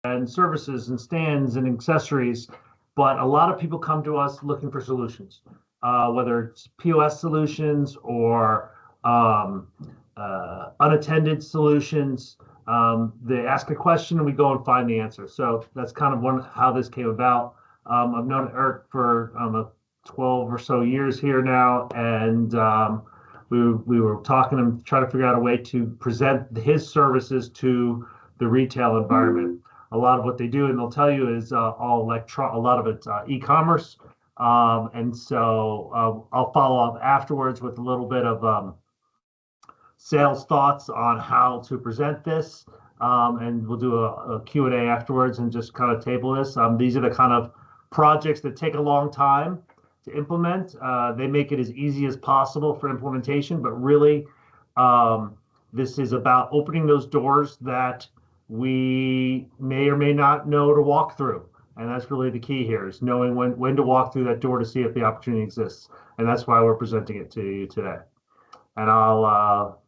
and services and stands and accessories. But a lot of people come to us looking for solutions, whether it's POS solutions or um, unattended solutions. They ask a question and we go and find the answer. So that's kind of one how this came about. I've known Eric for 12 or so years here now, and we were talking and trying to figure out a way to present his services to the retail environment. A lot of what they do, and they'll tell you, is all electron. A lot of it's e-commerce, and so I'll follow up afterwards with a little bit of sales thoughts on how to present this. And we'll do a Q&A afterwards and just kind of table this. These are the kind of projects that take a long time to implement. They make it as easy as possible for implementation, but really, this is about opening those doors that we may or may not know to walk through. And that's really the key here, is knowing when to walk through that door to see if the opportunity exists. And that's why we're presenting it to you today. And I'll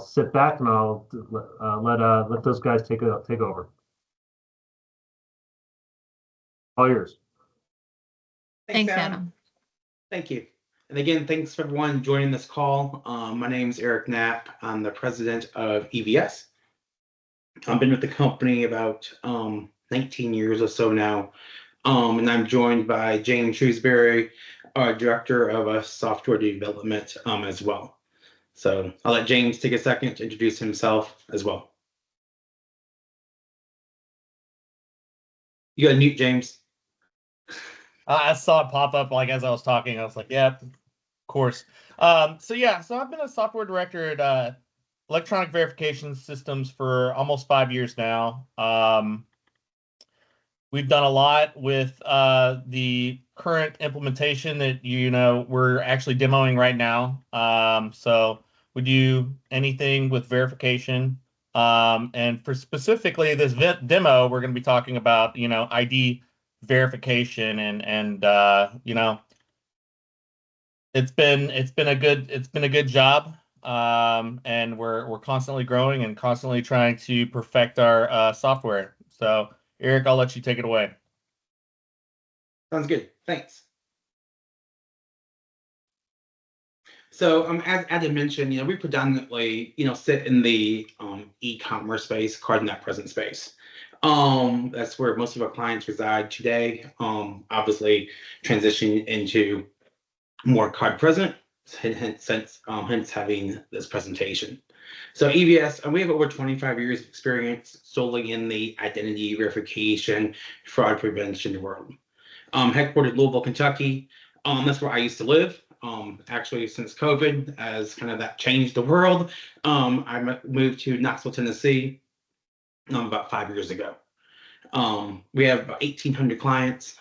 sit back and I'll let those guys take over. All yours. Thanks, Adam. Thank you. And again, thanks for everyone joining this call. My name is Eric Knapp. I'm the president of EVS. I've been with the company about 19 years or so now. And I'm joined by James Shrewsbury, our director of software development as well. So I'll let James take a second to introduce himself as well. You got to mute, James. I saw it pop up like as I was talking. I was like, yeah, of course. So I've been a software director at electronic verification systems for almost 5 years now. We've done a lot with the current implementation that we're actually demoing right now. So we do anything with verification. And for specifically this demo, we're going to be talking about ID verification and it's been a good job. And we're constantly growing and constantly trying to perfect our software. So Eric, I'll let you take it away. Sounds good. Thanks. So as Adam mentioned, we predominantly, sit in the e-commerce space, card not present space. That's where most of our clients reside today. Obviously transitioning into more card present, hence having this presentation. So EVS, we have over 25 years of experience solely in the identity verification, fraud prevention world. Headquartered in Louisville, Kentucky. That's where I used to live. Actually, since COVID, as kind of that changed the world, I moved to Knoxville, Tennessee, about 5 years ago. We have about 1,800 clients,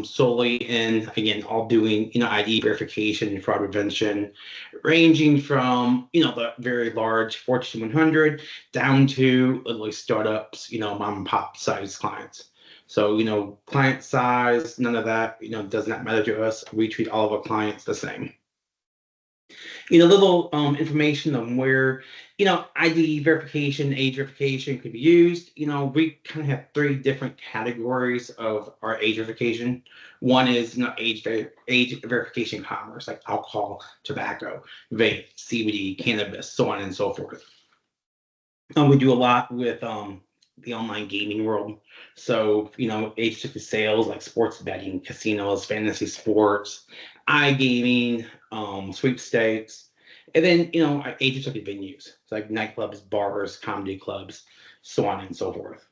solely in, again, all doing, ID verification and fraud prevention, ranging from, the very large Fortune 100 down to literally startups, mom and pop size clients. So, client size, none of that, does not matter to us. We treat all of our clients the same. Little information on where, ID verification, age verification could be used. We kind of have 3 different categories of our age verification. One is, age verification commerce, like alcohol, tobacco, vape, CBD, cannabis, so on and so forth. We do a lot with the online gaming world. So, age-restricted sales like sports betting, casinos, fantasy sports, iGaming, sweepstakes. And then, age-restricted venues, so like nightclubs, bars, comedy clubs, so on and so forth.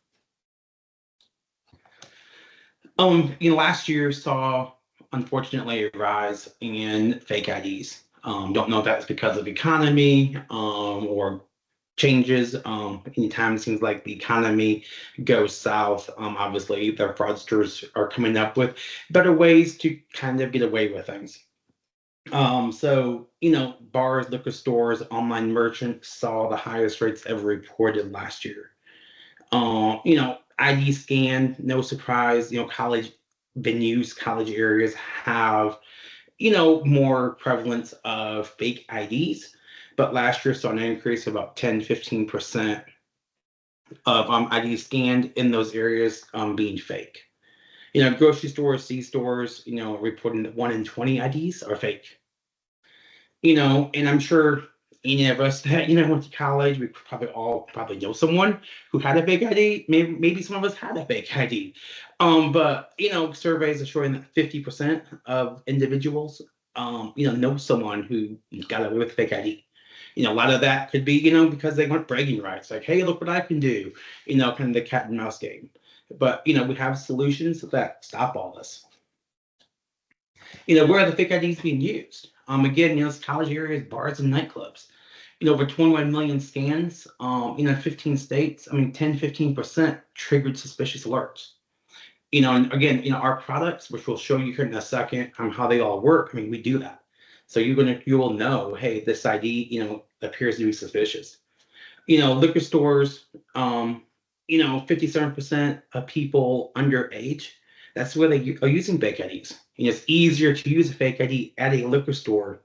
Last year saw, unfortunately, a rise in fake IDs. Don't know if that's because of the economy or changes. Anytime it seems like the economy goes south, obviously the fraudsters are coming up with better ways to kind of get away with things. So, bars, liquor stores, online merchants saw the highest rates ever reported last year. ID scan, no surprise, college venues, college areas have, more prevalence of fake IDs. But last year saw an increase of about 10-15%. of IDs scanned in those areas being fake. Grocery stores, C-stores, reporting that 1 in 20 IDs are fake. And I'm sure any of us that, went to college, we probably know someone who had a fake ID. Maybe some of us had a fake ID. But, surveys are showing that 50% of individuals, know someone who got away with fake ID. A lot of that could be, because they want bragging rights. Like, hey, look what I can do, kind of the cat and mouse game. But, we have solutions that stop all this. Where are the fake IDs being used? Again, it's college areas, bars, and nightclubs. Over 21 million scans, 15 states. 10-15% triggered suspicious alerts. And again, our products, which we'll show you here in a second, how they all work. we do that. So you will know, hey, this ID, appears to be suspicious. Liquor stores, 57% of people underage. That's where they are using fake IDs. It's easier to use a fake ID at a liquor store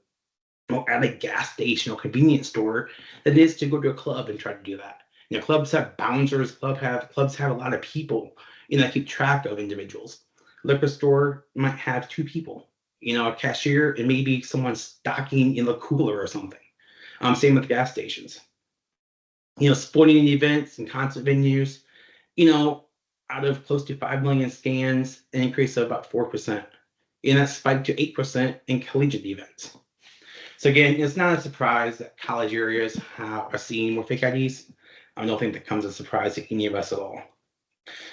or at a gas station or convenience store than it is to go to a club and try to do that. Clubs have bouncers, clubs have a lot of people, that keep track of individuals. Liquor store might have 2 people, a cashier and maybe someone stocking in the cooler or something. Same with gas stations. Sporting events and concert venues, out of close to 5 million scans, an increase of about 4%. And that spiked to 8% in collegiate events. So again, it's not a surprise that college areas are seeing more fake IDs. I don't think that comes as a surprise to any of us at all.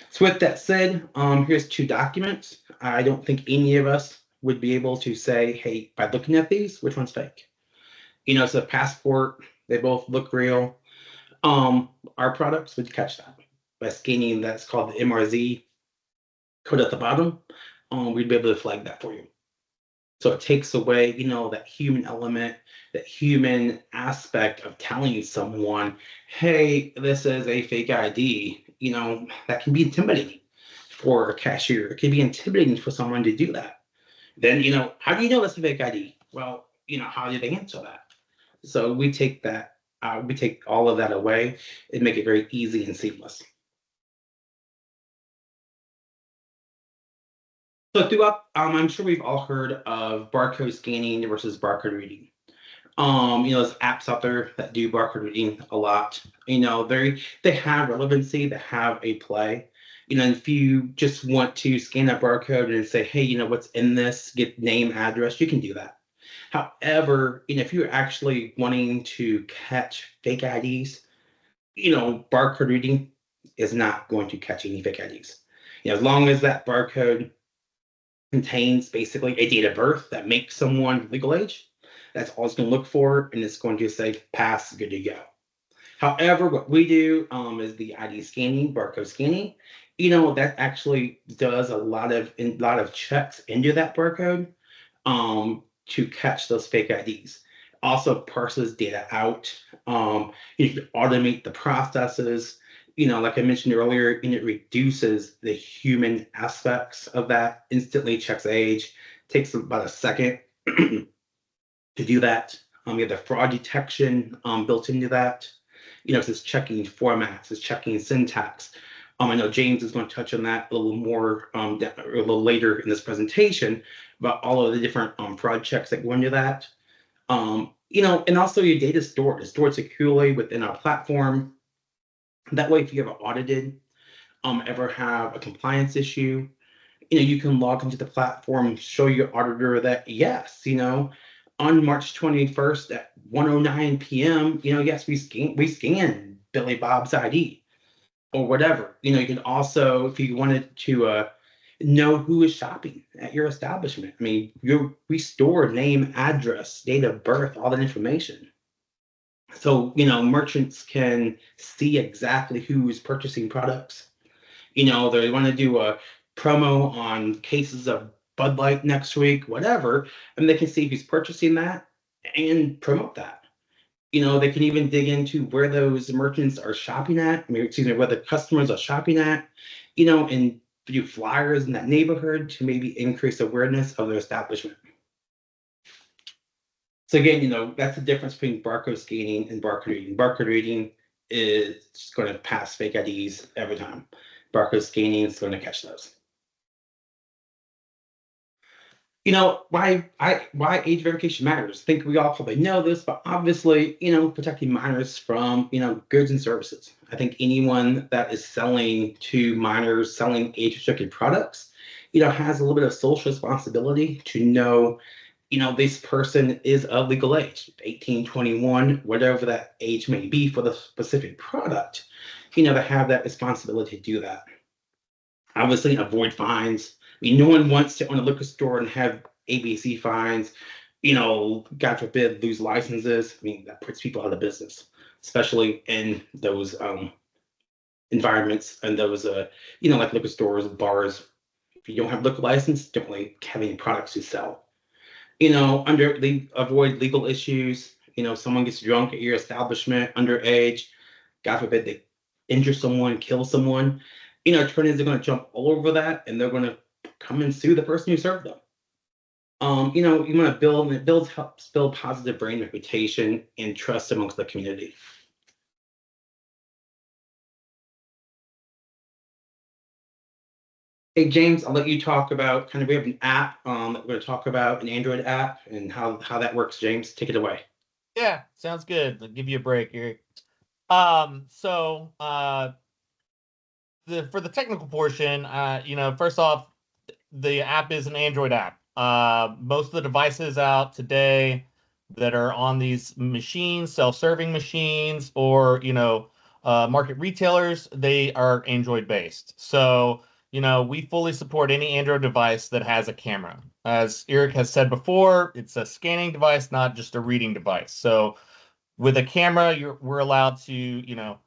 So with that said, here's 2 documents. I don't think any of us would be able to say, hey, by looking at these, which one's fake? It's a passport. They both look real. Our products would catch that by scanning. That's called the MRZ code at the bottom. We'd be able to flag that for you. So it takes away, that human element, that human aspect of telling someone, hey, this is a fake ID. That can be intimidating for a cashier. It can be intimidating for someone to do that. Then, how do you know that's a fake ID? Well, how do they answer that? So we take that. We take all of that away and make it very easy and seamless. So throughout, I'm sure we've all heard of barcode scanning versus barcode reading. There's apps out there that do barcode reading a lot. They have relevancy, they have a play. If you just want to scan that barcode and say, hey, what's in this, get name, address, you can do that. However, if you're actually wanting to catch fake IDs, barcode reading is not going to catch any fake IDs. As long as that barcode contains basically a date of birth that makes someone legal age, that's all it's going to look for, and it's going to say pass, good to go. However, what we do is the ID scanning, barcode scanning. That actually does a lot of checks into that barcode to catch those fake IDs. Also parses data out. You can automate the processes. Like I mentioned earlier, and it reduces the human aspects of that. Instantly checks age. Takes about a second to do that. You have the fraud detection built into that. It's checking formats, it's checking syntax. I know James is going to touch on that a little more a little later in this presentation about all of the different fraud checks that go into that. And also your data is stored securely within our platform. That way, if you ever audited, ever have a compliance issue, you can log into the platform, show your auditor that yes, on March 21st at 1:09 p.m., yes, we scanned Billy Bob's ID or whatever. You can also, if you wanted to know who is shopping at your establishment, we store name, address, date of birth, all that information. So, merchants can see exactly who's purchasing products. They want to do a promo on cases of Bud Light next week, whatever, and they can see who's purchasing that and promote that. They can even dig into where those merchants are shopping at, where the customers are shopping at, and do flyers in that neighborhood to maybe increase awareness of their establishment. So again, that's the difference between barcode scanning and barcode reading. Barcode reading is just going to pass fake IDs every time. Barcode scanning is going to catch those. You know, why age verification matters. I think we all probably know this, but obviously, you know, protecting minors from, you know, goods and services. I think anyone that is selling to minors, selling age-restricted products, you know, has a little bit of social responsibility to know, you know, this person is of legal age, 18, 21, whatever that age may be for the specific product, you know, to have that responsibility to do that. Obviously, avoid fines. I mean, no one wants to own a liquor store and have ABC fines, you know, God forbid, lose licenses. I mean, that puts people out of business, especially in those environments and those, you know, like liquor stores, bars. If you don't have a liquor license, don't really have any products to sell. You know, avoid legal issues. You know, someone gets drunk at your establishment, underage, God forbid they injure someone, kill someone. You know, attorneys are going to jump all over that, and they're going to come and sue the person who served them. You know, you want to build, and helps build positive brand reputation and trust amongst the community. Hey, James, I'll let you talk about we have an app that we're going to talk about, an Android app, and how that works. James, take it away. Yeah, sounds good. I'll give you a break, Eric. So for the technical portion, you know, first off, the app is an Android app. Most of the devices out today that are on these machines, self-serving machines, or you know, market retailers, they are Android based. So you know, we fully support any Android device that has a camera. As Eric has said before, it's a scanning device, not just a reading device. So with a camera, we're allowed to, you know,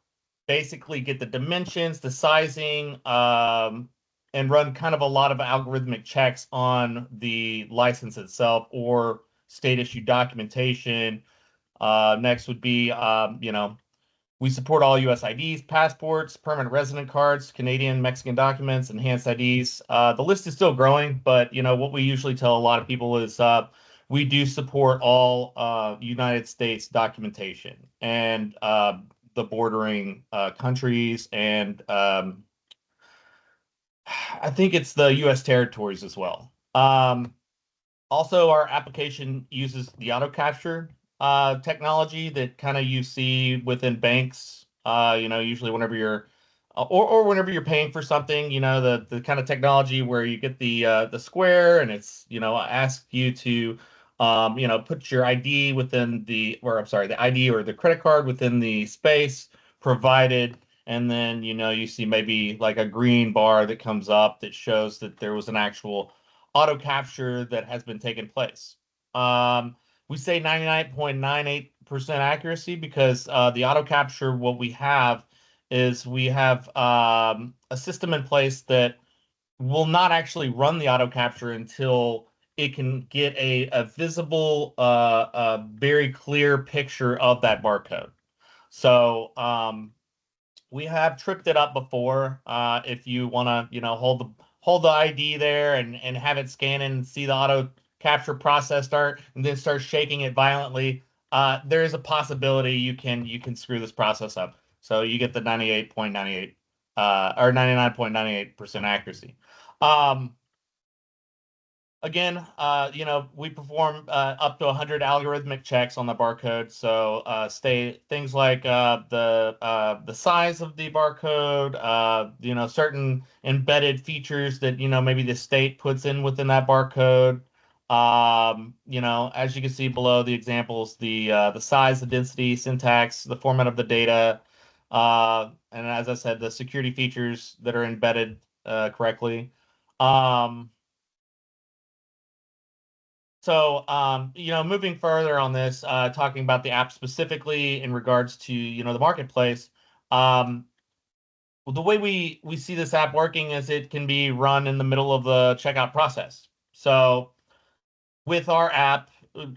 basically get the dimensions, the sizing, and run kind of a lot of algorithmic checks on the license itself or state issue documentation. Next would be, you know, we support all US IDs, passports, permanent resident cards, Canadian, Mexican documents, enhanced IDs. The list is still growing, but you know what we usually tell a lot of people is we do support all United States documentation and the bordering countries, and I think it's the U.S. territories as well. Also, our application uses the auto capture technology that kind of you see within banks. You know, usually whenever you're or whenever you're paying for something, you know, the kind of technology where you get the square and it's, you know, ask you to you know, put your ID within the ID or the credit card within the space provided, and then you know you see maybe like a green bar that comes up that shows that there was an actual auto capture that has been taking place. We say 99.98% accuracy because the auto capture, what we have is we have a system in place that will not actually run the auto capture until it can get a visible, very clear picture of that barcode. So we have tripped it up before. If you want to, you know, hold the ID there and have it scan and see the auto capture process start, and then start shaking it violently, there is a possibility you can screw this process up. So you get the 98.98 or 99.98% accuracy. Again, you know, we perform up to 100 algorithmic checks on the barcode. So things like the size of the barcode, you know, certain embedded features that, you know, maybe the state puts in within that barcode. You know, as you can see below the examples, the size, the density, syntax, the format of the data, and as I said, the security features that are embedded correctly. So, you know, moving further on this, talking about the app specifically in regards to, you know, the marketplace, well, the way we see this app working is it can be run in the middle of the checkout process. So with our app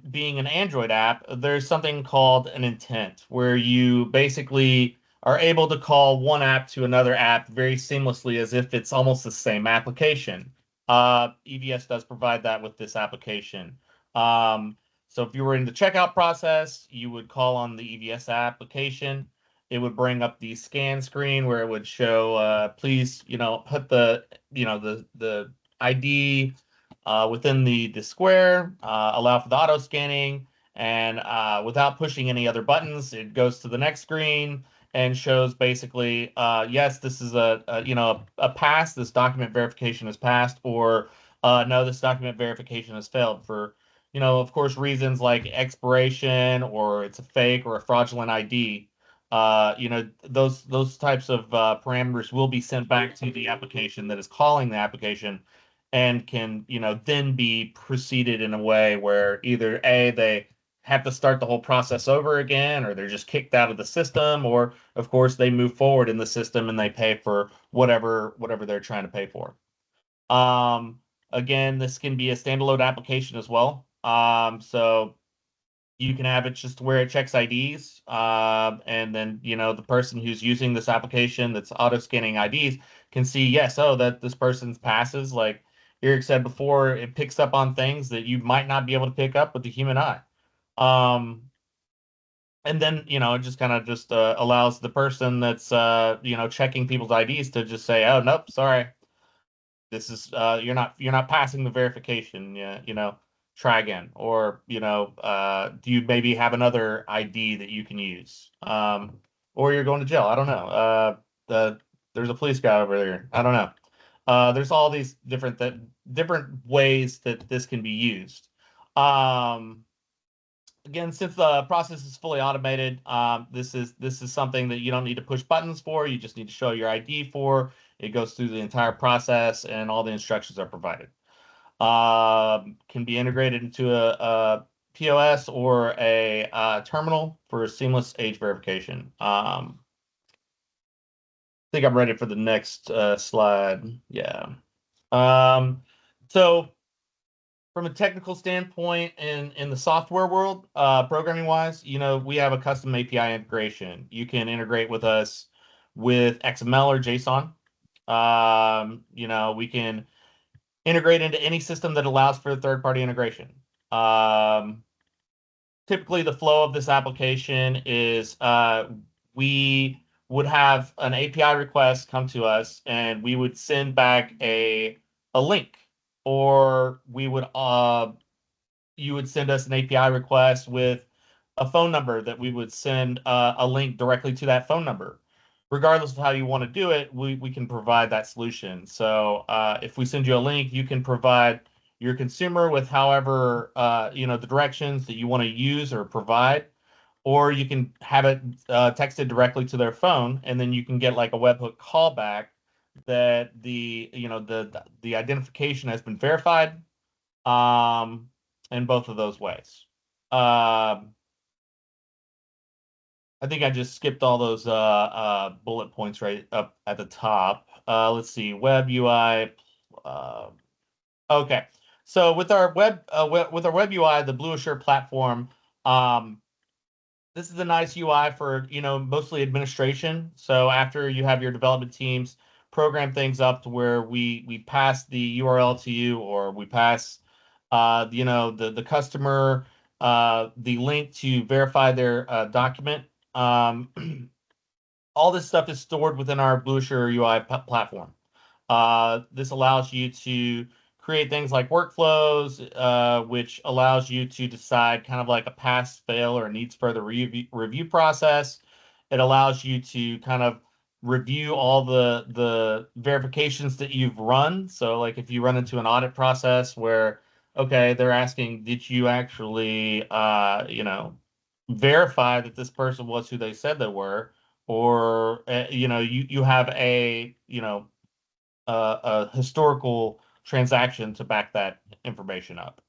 being an Android app, there's something called an intent where you basically are able to call one app to another app very seamlessly as if it's almost the same application. EVS does provide that with this application. So if you were in the checkout process, you would call on the EVS application. it would bring up the scan screen where it would show, please, put the, the ID within the square, allow for the auto scanning, and without pushing any other buttons, it goes to the next screen and shows basically, yes, this is a pass, this document verification has passed, or no, this document verification has failed for, of course, reasons like expiration, or it's a fake or a fraudulent ID. Those types of parameters will be sent back to the application that is calling the application, and can, then be proceeded in a way where either they have to start the whole process over again, or they're just kicked out of the system, or of course they move forward in the system and they pay for whatever they're trying to pay for. Again, this can be a standalone application as well. So you can have it just where it checks IDs, and then, the person who's using this application that's auto scanning IDs can see, yes, oh, that this person's passes. Like Eric said before, it picks up on things that you might not be able to pick up with the human eye. And then, it just kind of just allows the person that's, checking people's IDs to just say, oh, nope, sorry, this is, you're not passing the verification. Yeah, try again. Or, do you maybe have another ID that you can use? Or you're going to jail. I don't know. There's a police guy over there. I don't know. There's all these different ways that this can be used. Again, since the process is fully automated, this is something that you don't need to push buttons for. You just need to show your ID for. It goes through the entire process, and all the instructions are provided. Can be integrated into a POS or a terminal for seamless age verification. I think I'm ready for the next slide. Yeah. So from a technical standpoint, in the software world, programming wise, we have a custom API integration. You can integrate with us with XML or JSON. We can integrate into any system that allows for third-party integration. Typically, the flow of this application is we would have an API request come to us, and we would send back a link, or we would you would send us an API request with a phone number that we would send a link directly to that phone number. Regardless of how you want to do it, we can provide that solution. So if we send you a link, you can provide your consumer with however, the directions that you want to use or provide, or you can have it texted directly to their phone, and then you can get like a webhook callback that the identification has been verified, in both of those ways. I think I just skipped all those bullet points right up at the top. Let's see, web UI. Okay, so with our web UI, the BlueAssure platform, this is a nice UI for mostly administration. So after you have your development teams program things up to where we pass the URL to you, or we pass the customer the link to verify their document. All this stuff is stored within our BlueAssure UI platform. This allows you to create things like workflows, which allows you to decide kind of like a pass, fail, or needs further review process. It allows you to kind of review all the verifications that you've run. So like if you run into an audit process where, okay, they're asking, did you actually, verify that this person was who they said they were, or you have a historical transaction to back that information up.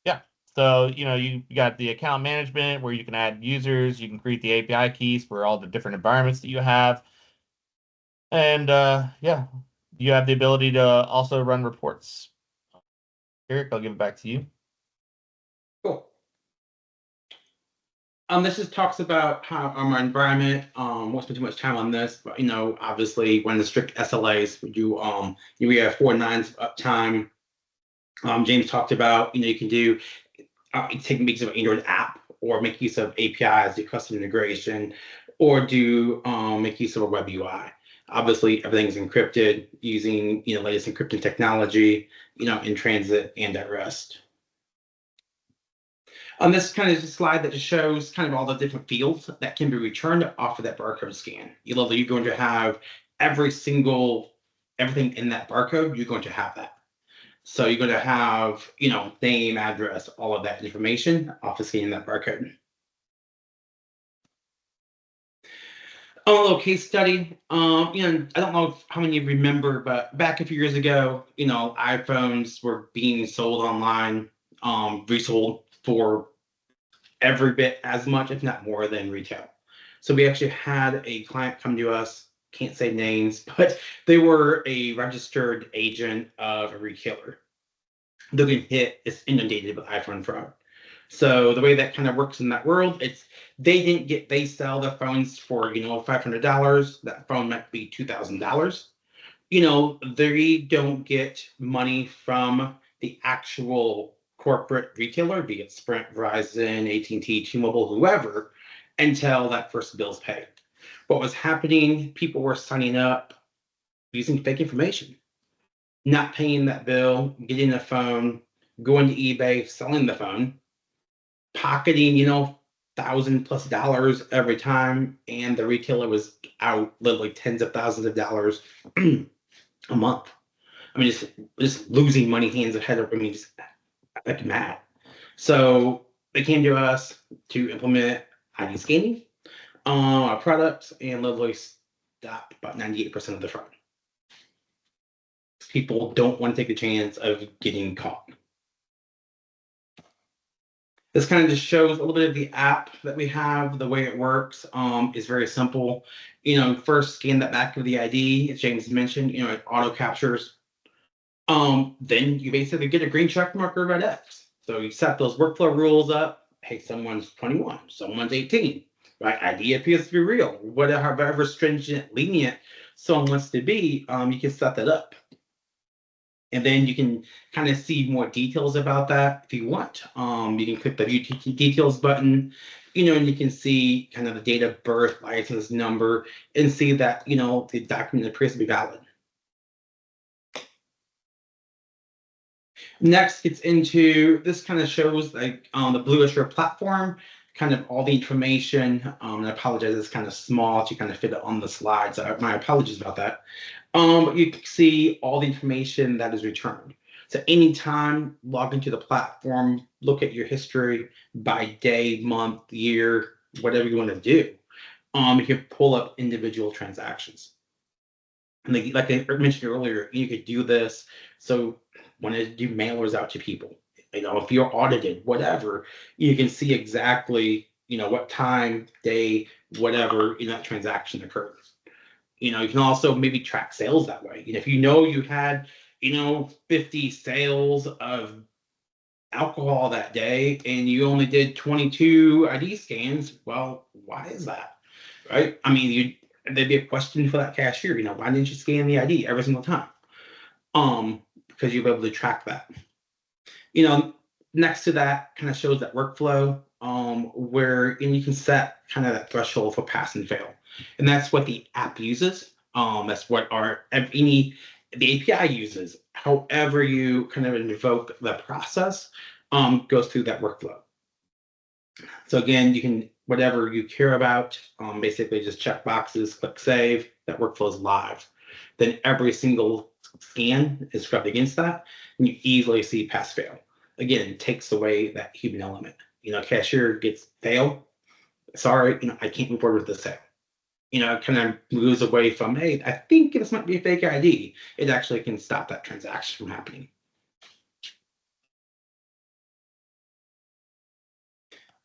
Yeah, so you got the account management where you can add users, you can create the API keys for all the different environments that you have, and yeah, you have the ability to also run reports. Eric, I'll give it back to you. Cool. This just talks about how our environment. Won't spend too much time on this, but obviously, when the strict SLAs, we have 4 nines uptime. James talked about you can do take meetings of an Android app or make use of APIs, do custom integration, or do make use of a web UI. Obviously, everything's encrypted using latest encryption technology, in transit and at rest. This kind of is a slide that just shows kind of all the different fields that can be returned off of that barcode scan. You're going to have everything in that barcode. You're going to have that. So you're going to have, name, address, all of that information off of scanning that barcode. A little case study. I don't know how many of you remember, but back a few years ago, iPhones were being sold online, resold for every bit as much, if not more, than retail. So we actually had a client come to us, can't say names, but they were a registered agent of a retailer. They're getting hit, it's inundated with iPhone fraud. So the way that kind of works in that world, they sell their phones for $500. That phone might be $2,000. They don't get money from the actual corporate retailer, be it Sprint, Verizon, AT&T, T-Mobile, whoever, until that first bill's paid. What was happening? People were signing up using fake information, not paying that bill, getting the phone, going to eBay, selling the phone, pocketing, $1,000+ every time, and the retailer was out literally tens of thousands of dollars a month. I mean, just losing money hands ahead of, just like mad. So they came to us to implement ID scanning on our products and literally stopped about 98% of the fraud. People don't want to take the chance of getting caught. This kind of just shows a little bit of the app that we have. The way it works is very simple. First scan that back of the ID, as James mentioned, it auto captures. Then you basically get a green check mark or red X. So you set those workflow rules up. Hey, someone's 21, someone's 18, right? ID appears to be real. However stringent, lenient someone wants to be, you can set that up. And then you can kind of see more details about that if you want. You can click the view details button, and you can see kind of the date of birth, license number, and see that, the document appears to be valid. Next gets into, this kind of shows like the BlueAssure platform, kind of all the information. And I apologize, it's kind of small to kind of fit it on the slide. So my apologies about that. You can see all the information that is returned. So anytime, log into the platform, look at your history by day, month, year, whatever you want to do. You can pull up individual transactions. And like I mentioned earlier, you could do this. So when I do mailers out to people, if you're audited, whatever, you can see exactly, what time, day, whatever, that transaction occurred. You can also maybe track sales that way. If you had, 50 sales of alcohol that day and you only did 22 ID scans, well, why is that? Right? I mean, there'd be a question for that cashier, why didn't you scan the ID every single time? Because you'll be able to track that. Next to that kind of shows that workflow, where you can set kind of that threshold for pass and fail. And that's what the app uses. That's what the API uses. However you kind of invoke the process, goes through that workflow. So again, you can, whatever you care about, basically just check boxes, click save, that workflow is live. Then every single scan is scrubbed against that, and you easily see pass fail. Again, it takes away that human element. Cashier gets fail. Sorry, I can't move forward with the sale. It kind of moves away from, hey, I think this might be a fake ID. It actually can stop that transaction from happening.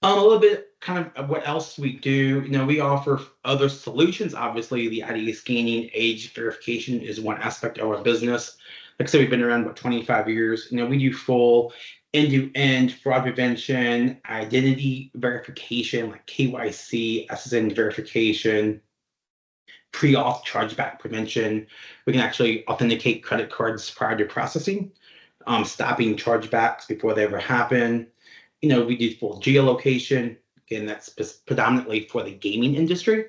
A little bit kind of what else we do. We offer other solutions. Obviously, the ID scanning, age verification is one aspect of our business. Like I said, we've been around about 25 years. We do full end-to-end fraud prevention, identity verification, like KYC, SSN verification, pre-auth chargeback prevention. We can actually authenticate credit cards prior to processing, stopping chargebacks before they ever happen. We do full geolocation, and that's predominantly for the gaming industry.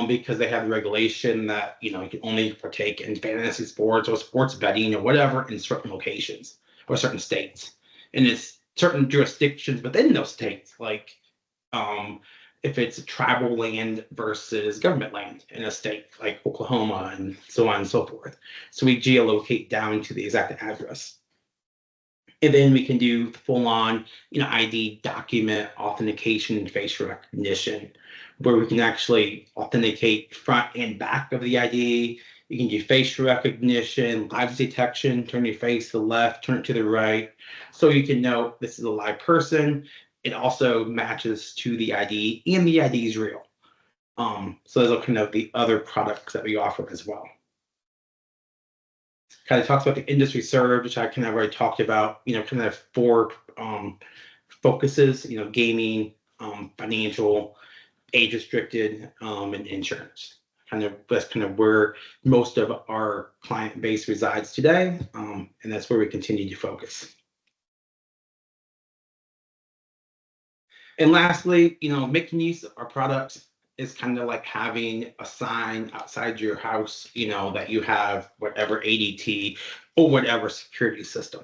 Because they have the regulation that, you can only partake in fantasy sports or sports betting or whatever in certain locations or certain states. And it's certain jurisdictions within those states, like if it's tribal land versus government land in a state like Oklahoma and so on and so forth. So we geolocate down to the exact address. And then we can do full on, ID document authentication and facial recognition, where we can actually authenticate front and back of the ID. You can do facial recognition, live detection, turn your face to the left, turn it to the right. So you can know this is a live person. It also matches to the ID and the ID is real. So those are kind of the other products that we offer as well. Kind of talks about the industry served, which I kind of already talked about, kind of 4 focuses, gaming, financial, age restricted, and insurance. That's kind of where most of our client base resides today. And that's where we continue to focus. And lastly, making use of our products is kind of like having a sign outside your house, that you have whatever ADT or whatever security system.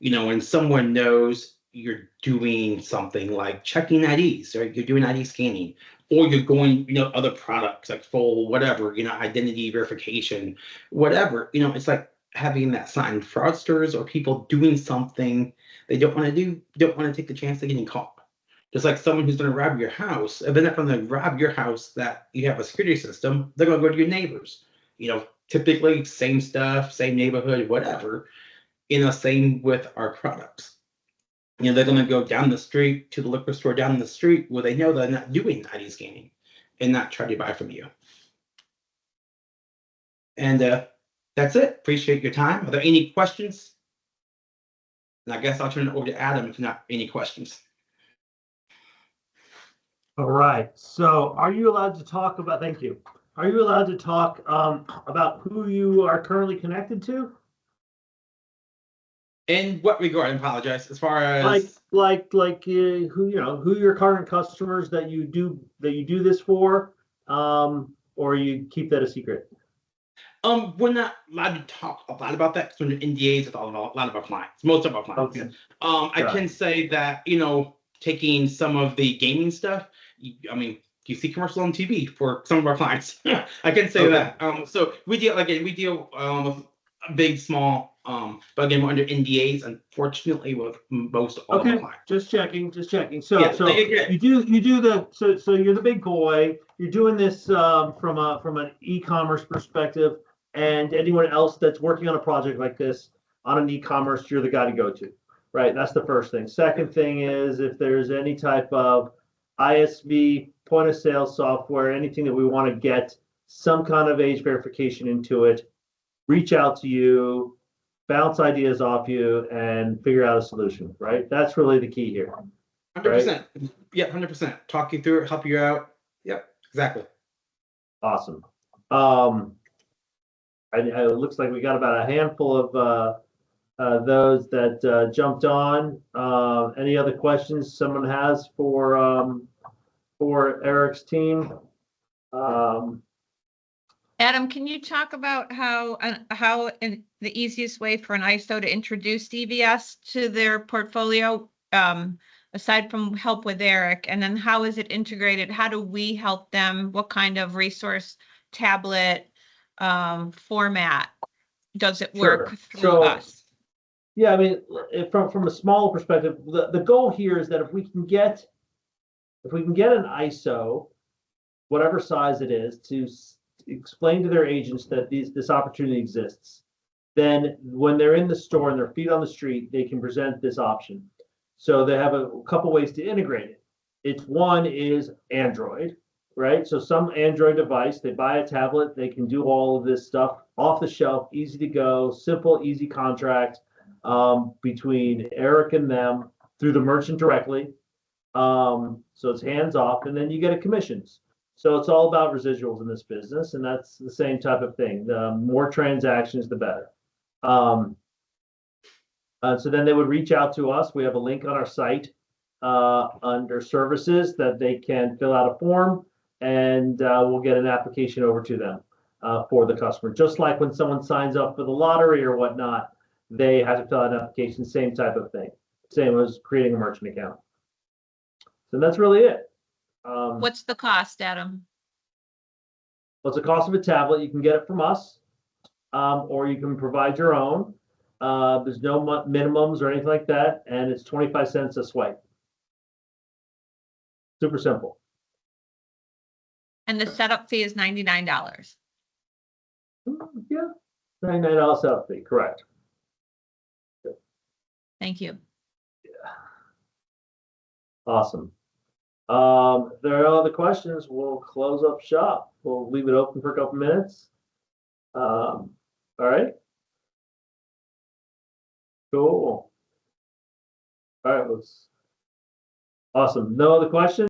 When someone knows you're doing something like checking IDs, or you're doing ID scanning, or you're going, other products like full whatever, identity verification, whatever, it's like having that sign. Fraudsters or people doing something they don't want to do, don't want to take the chance of getting caught. Just like someone who's going to rob your house, if they're not going to rob your house that you have a security system, they're going to go to your neighbors. Typically same stuff, same neighborhood, whatever. Same with our products. They're going to go down the street to the liquor store down the street where they know they're not doing ID scanning and not try to buy from you. And that's it. Appreciate your time. Are there any questions? And I guess I'll turn it over to Adam if not any questions. All right. So are you allowed to talk about, thank you. Are you allowed to talk about who you are currently connected to? In what regard? I apologize. As far as who your current customers that you do this for, or you keep that a secret? We're not allowed to talk a lot about that because we're in NDAs with a lot of our clients, most of our clients. Okay. I can say that taking some of the gaming stuff. You see commercials on TV for some of our clients. I can say that. So we deal with big, small. But again, we're under NDAs, unfortunately, with most all of our clients. Just checking. So, Yeah, so you do the so you're the big boy. You're doing this from an e-commerce perspective, and anyone else that's working on a project like this on an e-commerce, you're the guy to go to, right? That's the first thing. Second thing is if there's any type of ISV, point of sale software, anything that we want to get some kind of age verification into it, reach out to you, bounce ideas off you, and figure out a solution, right? That's really the key here. 100%. Right? Yeah, 100%. Talk you through it, help you out. Yep, exactly. Awesome. It looks like we got about a handful of those that jumped on. Any other questions someone has for Eric's team? Adam, can you talk about how the easiest way for an ISO to introduce EVS to their portfolio, aside from help with Eric, and then how is it integrated? How do we help them? What kind of resource, tablet, format does it work through us? Yeah, from a small perspective, the goal here is that if we can get an ISO, whatever size it is, to explain to their agents that this opportunity exists, then when they're in the store and their feet on the street, they can present this option. So they have a couple ways to integrate it. One is Android, right? So some Android device, they buy a tablet, they can do all of this stuff off the shelf, easy to go, simple, easy contract between Eric and them through the merchant directly. So it's hands off, and then you get a commissions. So it's all about residuals in this business, and that's the same type of thing. The more transactions, the better. So then they would reach out to us. We have a link on our site under services that they can fill out a form, and we'll get an application over to them for the customer. Just like when someone signs up for the lottery or whatnot, they have to fill out an application, same type of thing. Same as creating a merchant account. So that's really it. What's the cost, Adam? What's the cost of a tablet? You can get it from us, or you can provide your own. There's no minimums or anything like that, and it's 25 cents a swipe. Super simple. And the setup fee is $99. Yeah, $99 setup fee, correct. Thank you. Awesome. If there are other questions, we'll close up shop. We'll leave it open for a couple minutes. All right. Cool. All right, awesome. No other questions?